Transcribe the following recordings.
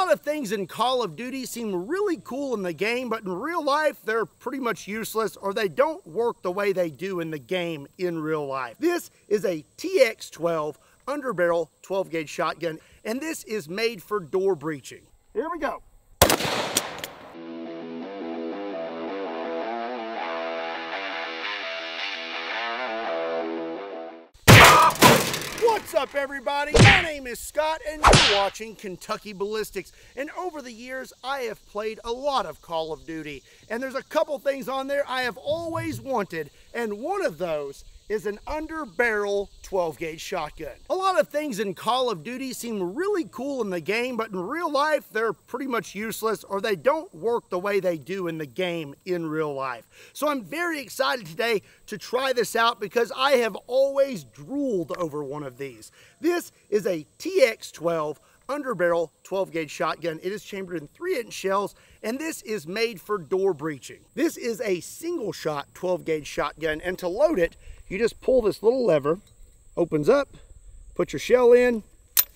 lot of things in Call of Duty seem really cool in the game, but in real life, they're pretty much useless or they don't work the way they do in the game in real life. This is a TX-12 underbarrel 12-gauge shotgun, and this is made for door breaching. Here we go. What's up, everybody? My name is Scott and you're watching Kentucky Ballistics. And over the years, I have played a lot of Call of Duty. And there's a couple things on there I have always wanted. And one of those is an underbarrel 12-gauge shotgun. A lot of things in Call of Duty seem really cool in the game, but in real life, they're pretty much useless or they don't work the way they do in the game in real life. So I'm very excited today to try this out because I have always drooled over one of these. This is a TX-12 underbarrel 12-gauge shotgun. It is chambered in 3-inch shells, and this is made for door breaching. This is a single shot 12-gauge shotgun, and to load it, you just pull this little lever, opens up, put your shell in,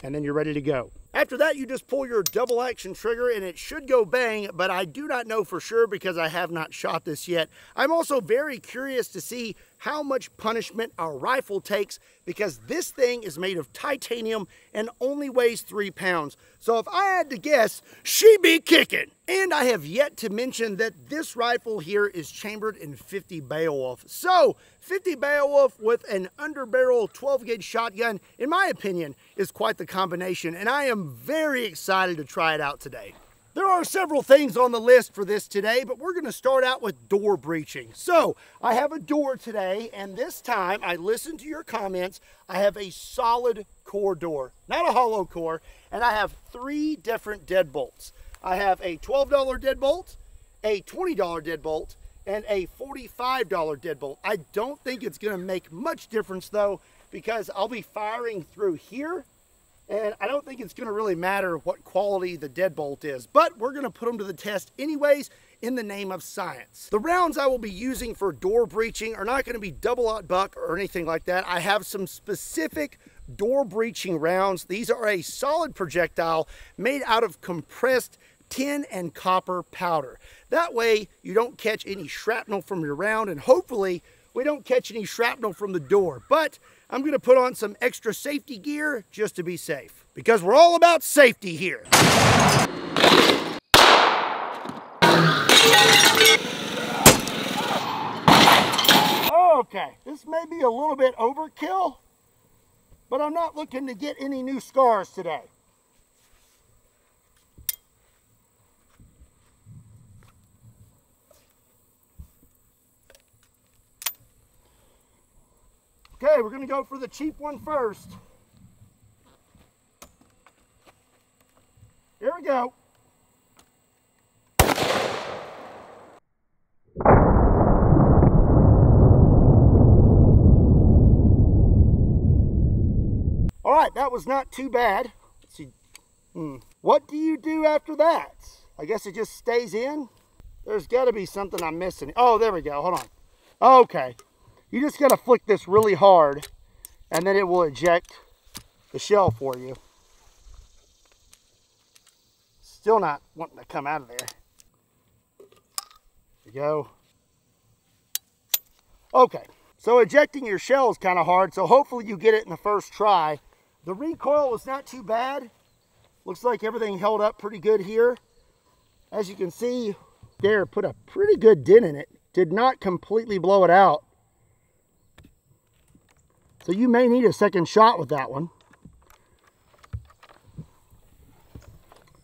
and then you're ready to go. After that, you just pull your double action trigger and it should go bang, but I do not know for sure because I have not shot this yet. I'm also very curious to see how much punishment our rifle takes because this thing is made of titanium and only weighs 3 pounds. So if I had to guess, she be kicking. And I have yet to mention that this rifle here is chambered in 50 Beowulf. So 50 Beowulf with an underbarrel 12-gauge shotgun, in my opinion, is quite the combination. And I am very excited to try it out today. There are several things on the list for this today, but we're going to start out with door breaching. So I have a door today, and this time I listened to your comments. I have a solid core door, not a hollow core, and I have 3 different deadbolts. I have a $12 deadbolt, a $20 deadbolt, and a $45 deadbolt. I don't think it's going to make much difference though, because I'll be firing through here. And I don't think it's going to really matter what quality the deadbolt is, but we're going to put them to the test anyways in the name of science. The rounds I will be using for door breaching are not going to be double-aught buck or anything like that. I have some specific door breaching rounds. These are a solid projectile made out of compressed tin and copper powder. That way you don't catch any shrapnel from your round, and hopefully we don't catch any shrapnel from the door. But I'm going to put on some extra safety gear just to be safe, because we're all about safety here. Okay, this may be a little bit overkill, but I'm not looking to get any new scars today. Okay, we're going to go for the cheap one first. Here we go. All right, that was not too bad. Let's see. What do you do after that? I guess it just stays in. There's got to be something I'm missing. Oh, there we go. Hold on. Okay. You just got to flick this really hard, and then it will eject the shell for you. Still not wanting to come out of there. There we go. Okay, so ejecting your shell is kind of hard, so hopefully you get it in the first try. The recoil was not too bad. Looks like everything held up pretty good here. As you can see, there, put a pretty good dent in it. Did not completely blow it out. So you may need a second shot with that one.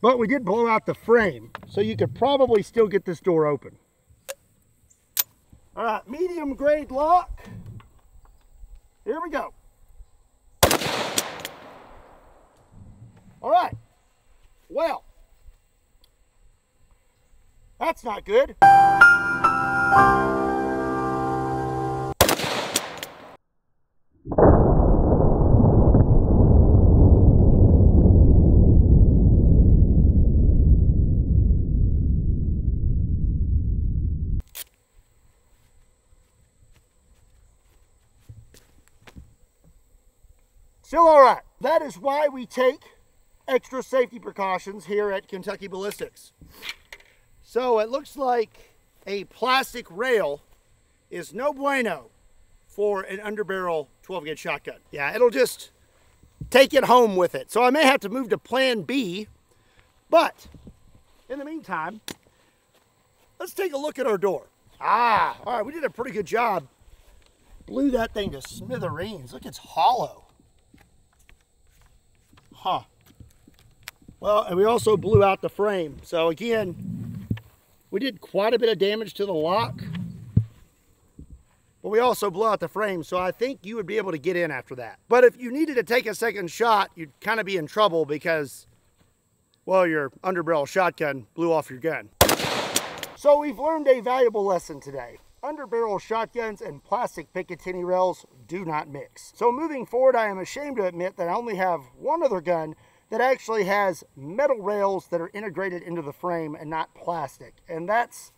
But we did blow out the frame, so you could probably still get this door open. All right, medium grade lock. Here we go. All right, well, that's not good. Still all right. That is why we take extra safety precautions here at Kentucky Ballistics. So it looks like a plastic rail is no bueno for an underbarrel 12-gauge shotgun. Yeah, it'll just take it home with it. So I may have to move to plan B, but in the meantime, let's take a look at our door. All right, we did a pretty good job. Blew that thing to smithereens. Look, it's hollow. Huh. Well, and we also blew out the frame. So again, we did quite a bit of damage to the lock, but we also blew out the frame. So I think you would be able to get in after that. But if you needed to take a second shot, you'd kind of be in trouble because, well, your underbarrel shotgun blew off your gun. So we've learned a valuable lesson today. Underbarrel shotguns and plastic Picatinny rails do not mix. So moving forward, I am ashamed to admit that I only have one other gun that actually has metal rails that are integrated into the frame and not plastic. And that's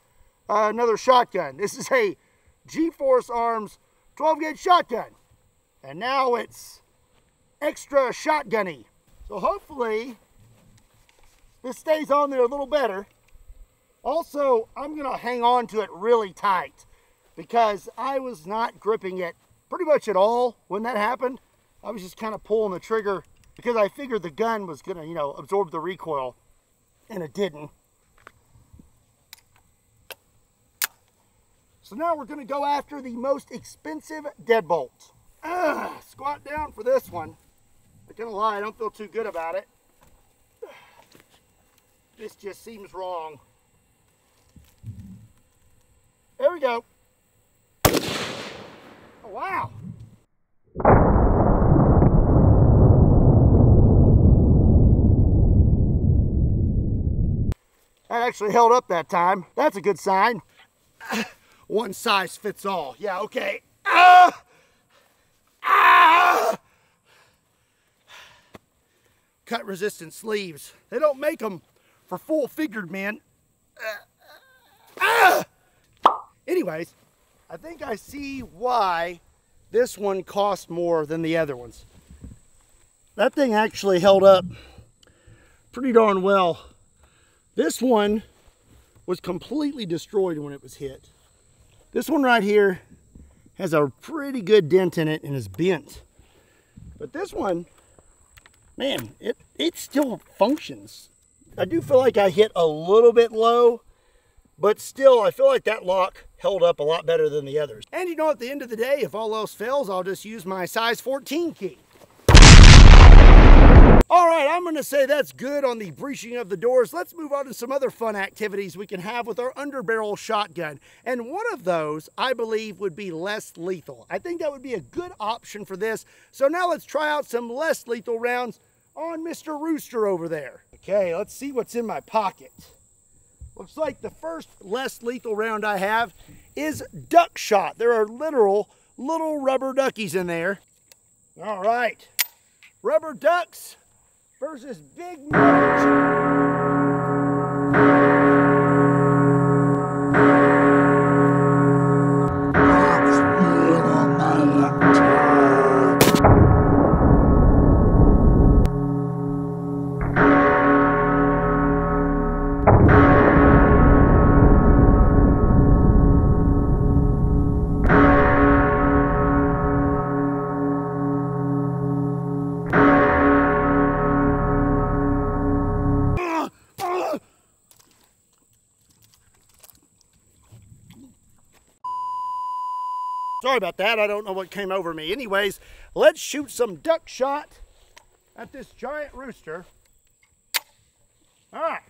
another shotgun. This is a G-Force Arms 12-gauge shotgun. And now it's extra shotgunny. So hopefully this stays on there a little better. Also, I'm gonna hang on to it really tight because I was not gripping it pretty much at all when that happened. I was just kind of pulling the trigger because I figured the gun was gonna, you know, absorb the recoil, and it didn't. So now we're gonna go after the most expensive deadbolt. Squat down for this one. I'm not gonna lie, I don't feel too good about it. This just seems wrong. There we go. Oh, wow. That actually held up that time. That's a good sign. One size fits all. Yeah, okay. Cut resistant sleeves. They don't make them for full figured men. Anyways, I think I see why this one costs more than the other ones. That thing actually held up pretty darn well. This one was completely destroyed when it was hit. This one right here has a pretty good dent in it and is bent. But this one, man, it still functions. I do feel like I hit a little bit low, but still, I feel like that lock held up a lot better than the others. And you know, at the end of the day, if all else fails, I'll just use my size 14 key. All right, I'm gonna say that's good on the breaching of the doors. Let's move on to some other fun activities we can have with our underbarrel shotgun. And one of those, I believe, would be less lethal. I think that would be a good option for this. So now let's try out some less lethal rounds on Mr. Rooster over there. Okay, let's see what's in my pocket. Looks like the first less lethal round I have is duck shot. There are literal little rubber duckies in there. All right, rubber ducks versus big metal. Sorry about that, I don't know what came over me. Anyways, let's shoot some duck shot at this giant rooster. All right,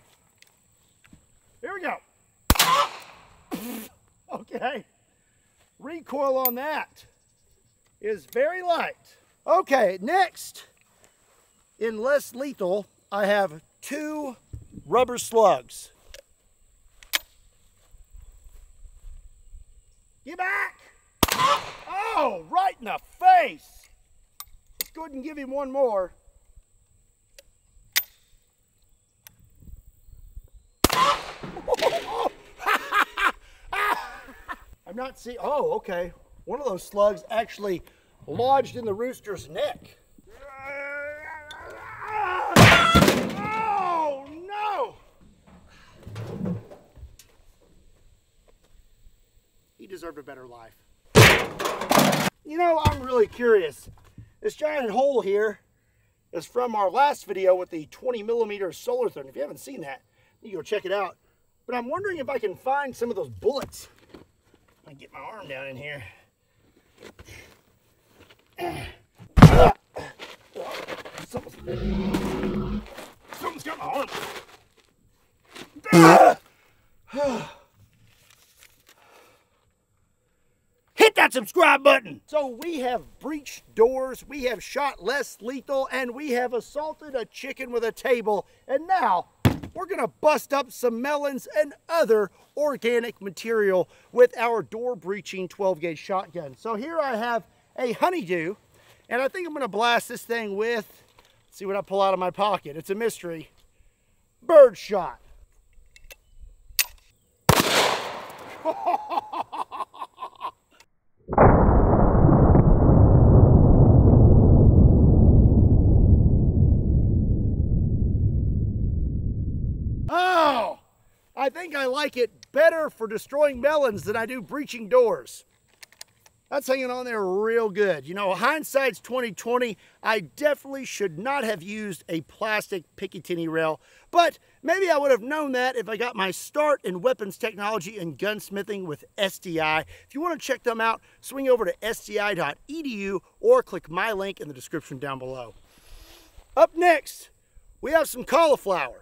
here we go. Okay, recoil on that is very light. Okay, next, in less lethal, I have 2 rubber slugs. Get back! Oh, right in the face. Let's go ahead and give him one more. I'm not seeing, oh, okay. One of those slugs actually lodged in the rooster's neck. deserved a better life. You know, I'm really curious. This giant hole here is from our last video with the 20mm solar thread. If you haven't seen that, you can go check it out. But I'm wondering if I can find some of those bullets. I can get my arm down in here. Something's got my arm. Hit that subscribe button. So we have breached doors, we have shot less lethal, and we have assaulted a chicken with a table. And now we're gonna bust up some melons and other organic material with our door breaching 12-gauge shotgun. So here I have a honeydew, and I think I'm gonna blast this thing with, let's see what I pull out of my pocket. It's a mystery. Bird shot. Oh, I think I like it better for destroying melons than I do breaching doors. That's hanging on there real good. You know, hindsight's 2020. I definitely should not have used a plastic Picatinny rail, but maybe I would have known that if I got my start in weapons technology and gunsmithing with SDI. If you want to check them out, swing over to sdi.edu or click my link in the description down below. Up next, we have some cauliflower.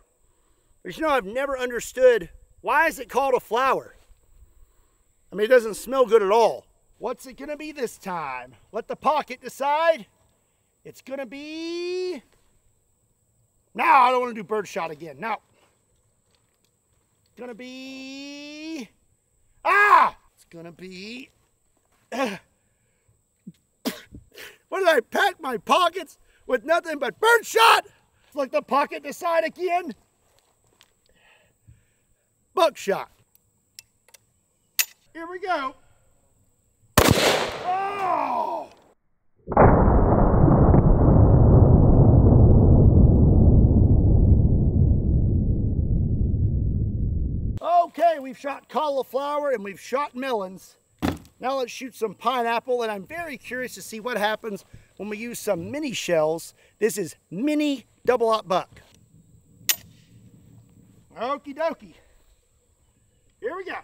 But you know, I've never understood, why is it called a flower? I mean, it doesn't smell good at all. What's it gonna be this time? Let the pocket decide. It's gonna be... No, I don't wanna do birdshot again, no. It's gonna be... It's gonna be... What did I pack my pockets with nothing but birdshot? Let the pocket decide again. Buckshot. Here we go. Oh! Okay, we've shot cauliflower and we've shot melons. Now let's shoot some pineapple, and I'm very curious to see what happens when we use some mini shells. This is mini double-aught buck. Okie dokie. Here we go.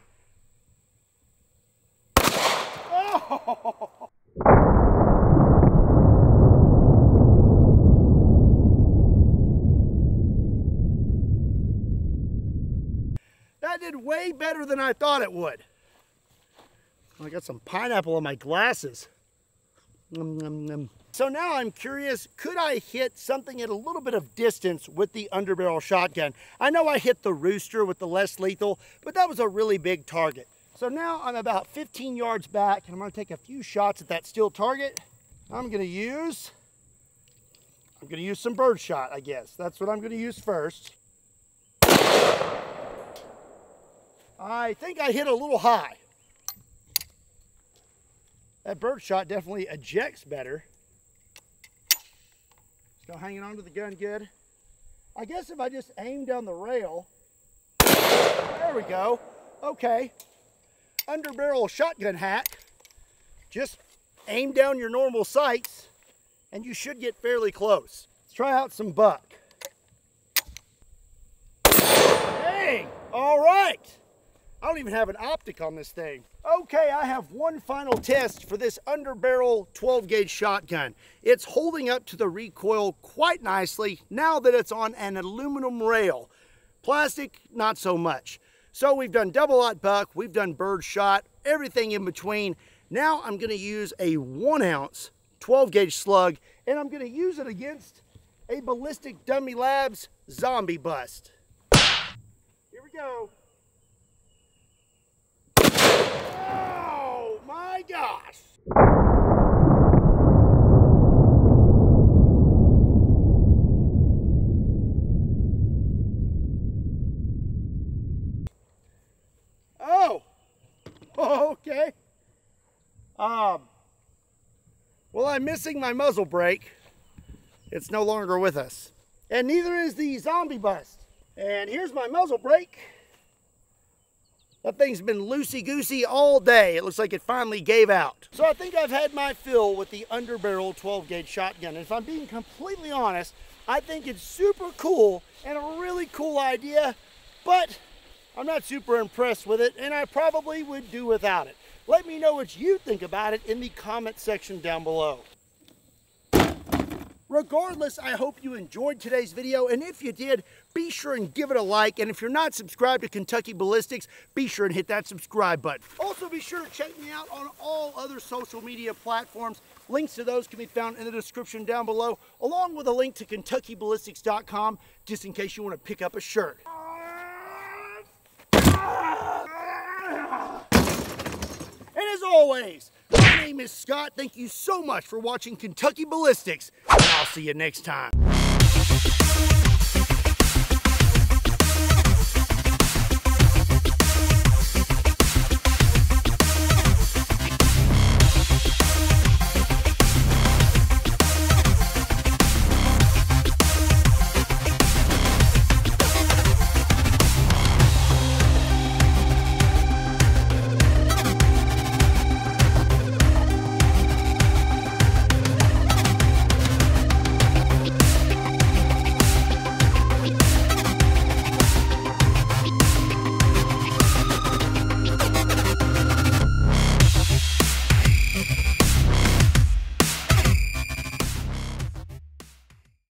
Oh! That did way better than I thought it would. I got some pineapple in my glasses. So now I'm curious, could I hit something at a little bit of distance with the underbarrel shotgun? I know I hit the rooster with the less lethal, but that was a really big target. So now I'm about 15 yards back, and I'm gonna take a few shots at that steel target. I'm gonna use some birdshot, I guess. That's what I'm gonna use first. I think I hit a little high. That birdshot definitely ejects better. Still hanging on to the gun good. I guess if I just aim down the rail, there we go. Okay. Underbarrel shotgun hack. Just aim down your normal sights and you should get fairly close. Let's try out some buck. Dang! All right. I don't even have an optic on this thing. Okay, I have one final test for this underbarrel 12-gauge shotgun. It's holding up to the recoil quite nicely now that it's on an aluminum rail. Plastic, not so much. So we've done double-aught buck, we've done birdshot, everything in between. Now I'm gonna use a 1-ounce 12-gauge slug, and I'm gonna use it against a Ballistic Dummy Labs zombie bust. Here we go. Oh my gosh! Oh, okay. Well, I'm missing my muzzle brake. It's no longer with us. And neither is the zombie bust. And here's my muzzle brake. That thing's been loosey-goosey all day. It looks like it finally gave out. So I think I've had my fill with the underbarrel 12-gauge shotgun. And if I'm being completely honest, I think it's super cool and a really cool idea, but I'm not super impressed with it, and I probably would do without it. Let me know what you think about it in the comment section down below. Regardless, I hope you enjoyed today's video, and if you did, be sure and give it a like, and if you're not subscribed to Kentucky Ballistics, be sure and hit that subscribe button. Also, be sure to check me out on all other social media platforms. Links to those can be found in the description down below, along with a link to KentuckyBallistics.com, just in case you want to pick up a shirt. And as always, my name is Scott. Thank you so much for watching Kentucky Ballistics, and I'll see you next time.